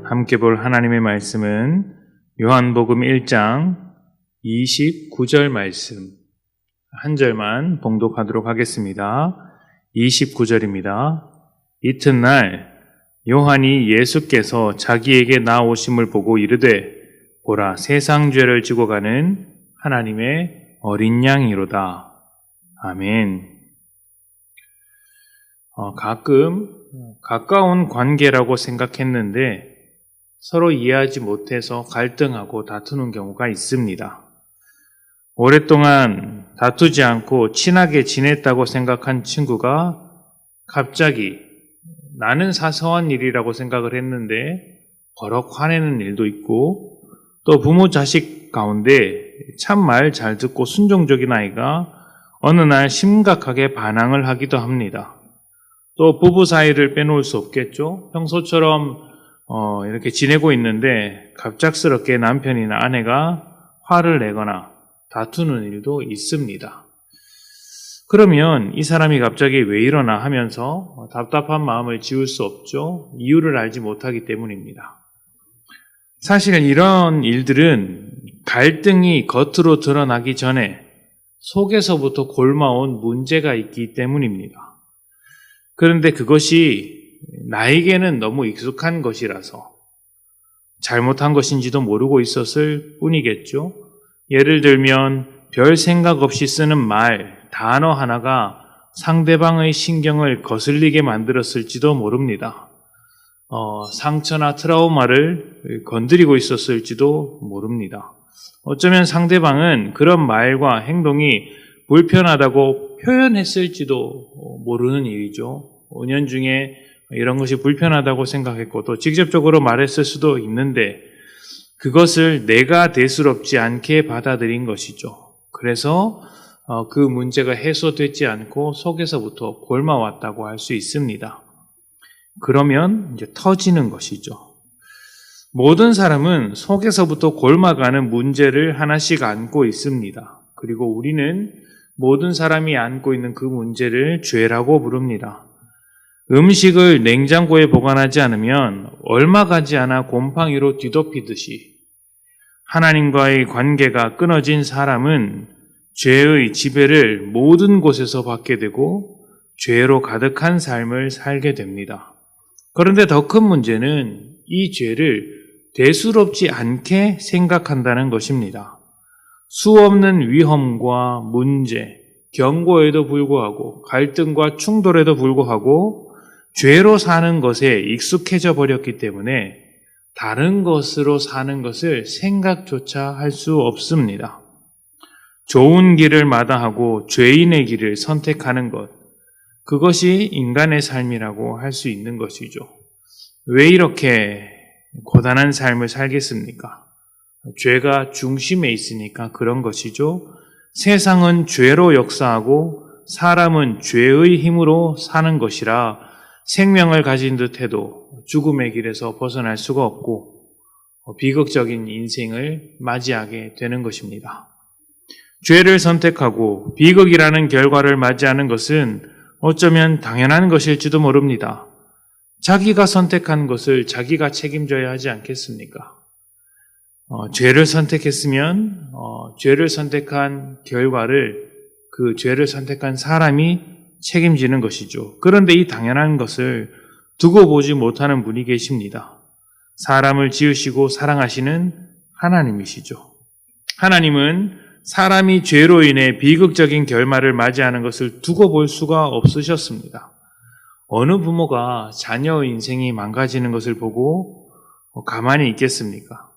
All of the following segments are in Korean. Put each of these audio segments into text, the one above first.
함께 볼 하나님의 말씀은 요한복음 1장 29절 말씀 한 절만 봉독하도록 하겠습니다. 29절입니다. 이튿날 요한이 예수께서 자기에게 나오심을 보고 이르되 보라 세상 죄를 지고 가는 하나님의 어린 양이로다. 아멘. 가끔 가까운 관계라고 생각했는데 서로 이해하지 못해서 갈등하고 다투는 경우가 있습니다. 오랫동안 다투지 않고 친하게 지냈다고 생각한 친구가 갑자기 나는 사소한 일이라고 생각을 했는데 버럭 화내는 일도 있고, 또 부모 자식 가운데 참 말 잘 듣고 순종적인 아이가 어느 날 심각하게 반항을 하기도 합니다. 또 부부 사이를 빼놓을 수 없겠죠. 평소처럼 이렇게 지내고 있는데 갑작스럽게 남편이나 아내가 화를 내거나 다투는 일도 있습니다. 그러면 이 사람이 갑자기 왜 이러나 하면서 답답한 마음을 지울 수 없죠. 이유를 알지 못하기 때문입니다. 사실 이런 일들은 갈등이 겉으로 드러나기 전에 속에서부터 골마온 문제가 있기 때문입니다. 그런데 그것이 나에게는 너무 익숙한 것이라서 잘못한 것인지도 모르고 있었을 뿐이겠죠. 예를 들면 별 생각 없이 쓰는 말, 단어 하나가 상대방의 신경을 거슬리게 만들었을지도 모릅니다. 상처나 트라우마를 건드리고 있었을지도 모릅니다. 어쩌면 상대방은 그런 말과 행동이 불편하다고 표현했을지도 모르는 일이죠. 5년 중에 이런 것이 불편하다고 생각했고 또 직접적으로 말했을 수도 있는데 그것을 내가 대수롭지 않게 받아들인 것이죠. 그래서 그 문제가 해소되지 않고 속에서부터 골마왔다고 할 수 있습니다. 그러면 이제 터지는 것이죠. 모든 사람은 속에서부터 골마가는 문제를 하나씩 안고 있습니다. 그리고 우리는 모든 사람이 안고 있는 그 문제를 죄라고 부릅니다. 음식을 냉장고에 보관하지 않으면 얼마 가지 않아 곰팡이로 뒤덮이듯이 하나님과의 관계가 끊어진 사람은 죄의 지배를 모든 곳에서 받게 되고 죄로 가득한 삶을 살게 됩니다. 그런데 더 큰 문제는 이 죄를 대수롭지 않게 생각한다는 것입니다. 수없는 위험과 문제, 경고에도 불구하고 갈등과 충돌에도 불구하고 죄로 사는 것에 익숙해져 버렸기 때문에 다른 것으로 사는 것을 생각조차 할 수 없습니다. 좋은 길을 마다하고 죄인의 길을 선택하는 것, 그것이 인간의 삶이라고 할 수 있는 것이죠. 왜 이렇게 고단한 삶을 살겠습니까? 죄가 중심에 있으니까 그런 것이죠. 세상은 죄로 역사하고 사람은 죄의 힘으로 사는 것이라 생명을 가진 듯해도 죽음의 길에서 벗어날 수가 없고 비극적인 인생을 맞이하게 되는 것입니다. 죄를 선택하고 비극이라는 결과를 맞이하는 것은 어쩌면 당연한 것일지도 모릅니다. 자기가 선택한 것을 자기가 책임져야 하지 않겠습니까? 죄를 선택했으면 죄를 선택한 결과를 그 죄를 선택한 사람이 책임지는 것이죠. 그런데 이 당연한 것을 두고 보지 못하는 분이 계십니다. 사람을 지으시고 사랑하시는 하나님이시죠. 하나님은 사람이 죄로 인해 비극적인 결말을 맞이하는 것을 두고 볼 수가 없으셨습니다. 어느 부모가 자녀의 인생이 망가지는 것을 보고 가만히 있겠습니까?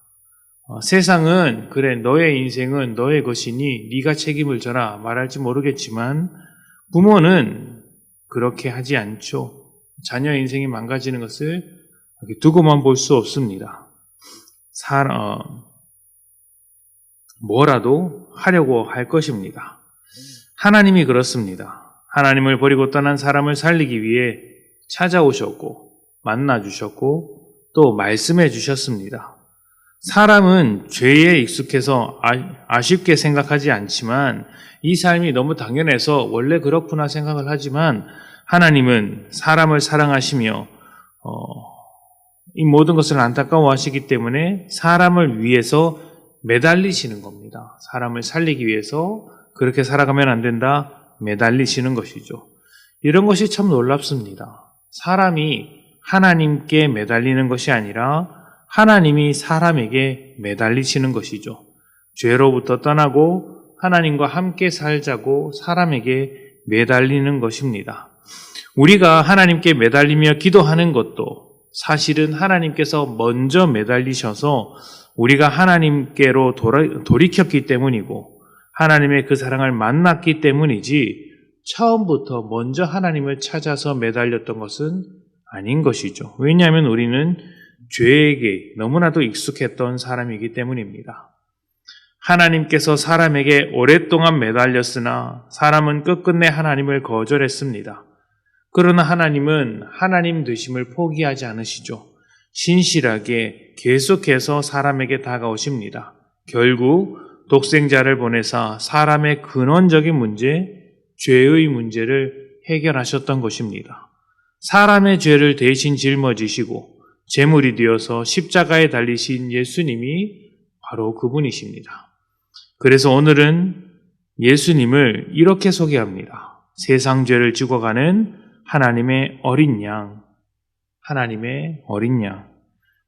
세상은 그래 너의 인생은 너의 것이니 네가 책임을 져라 말할지 모르겠지만 부모는 그렇게 하지 않죠. 자녀의 인생이 망가지는 것을 두고만 볼 수 없습니다. 뭐라도 하려고 할 것입니다. 하나님이 그렇습니다. 하나님을 버리고 떠난 사람을 살리기 위해 찾아오셨고 만나주셨고 또 말씀해 주셨습니다. 사람은 죄에 익숙해서 아쉽게 생각하지 않지만 이 삶이 너무 당연해서 원래 그렇구나 생각을 하지만 하나님은 사람을 사랑하시며 이 모든 것을 안타까워하시기 때문에 사람을 위해서 매달리시는 겁니다. 사람을 살리기 위해서 그렇게 살아가면 안 된다, 매달리시는 것이죠. 이런 것이 참 놀랍습니다. 사람이 하나님께 매달리는 것이 아니라 하나님이 사람에게 매달리시는 것이죠. 죄로부터 떠나고 하나님과 함께 살자고 사람에게 매달리는 것입니다. 우리가 하나님께 매달리며 기도하는 것도 사실은 하나님께서 먼저 매달리셔서 우리가 하나님께로 돌이켰기 때문이고 하나님의 그 사랑을 만났기 때문이지 처음부터 먼저 하나님을 찾아서 매달렸던 것은 아닌 것이죠. 왜냐하면 우리는 죄에게 너무나도 익숙했던 사람이기 때문입니다. 하나님께서 사람에게 오랫동안 매달렸으나 사람은 끝끝내 하나님을 거절했습니다. 그러나 하나님은 하나님 되심을 포기하지 않으시죠. 신실하게 계속해서 사람에게 다가오십니다. 결국 독생자를 보내사 사람의 근원적인 문제, 죄의 문제를 해결하셨던 것입니다. 사람의 죄를 대신 짊어지시고 제물이 되어서 십자가에 달리신 예수님이 바로 그분이십니다. 그래서 오늘은 예수님을 이렇게 소개합니다. 세상 죄를 지고 가는 하나님의 어린 양, 하나님의 어린 양.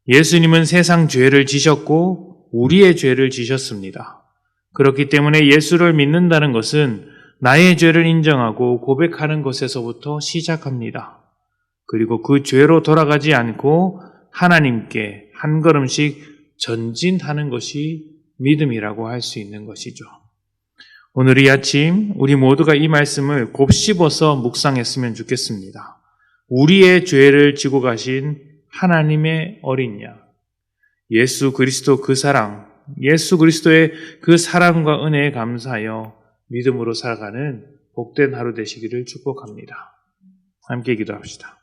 예수님은 세상 죄를 지셨고 우리의 죄를 지셨습니다. 그렇기 때문에 예수를 믿는다는 것은 나의 죄를 인정하고 고백하는 것에서부터 시작합니다. 그리고 그 죄로 돌아가지 않고 하나님께 한 걸음씩 전진하는 것이 믿음이라고 할 수 있는 것이죠. 오늘 이 아침 우리 모두가 이 말씀을 곱씹어서 묵상했으면 좋겠습니다. 우리의 죄를 지고 가신 하나님의 어린 양, 예수 그리스도 그 사랑, 예수 그리스도의 그 사랑과 은혜에 감사하여 믿음으로 살아가는 복된 하루 되시기를 축복합니다. 함께 기도합시다.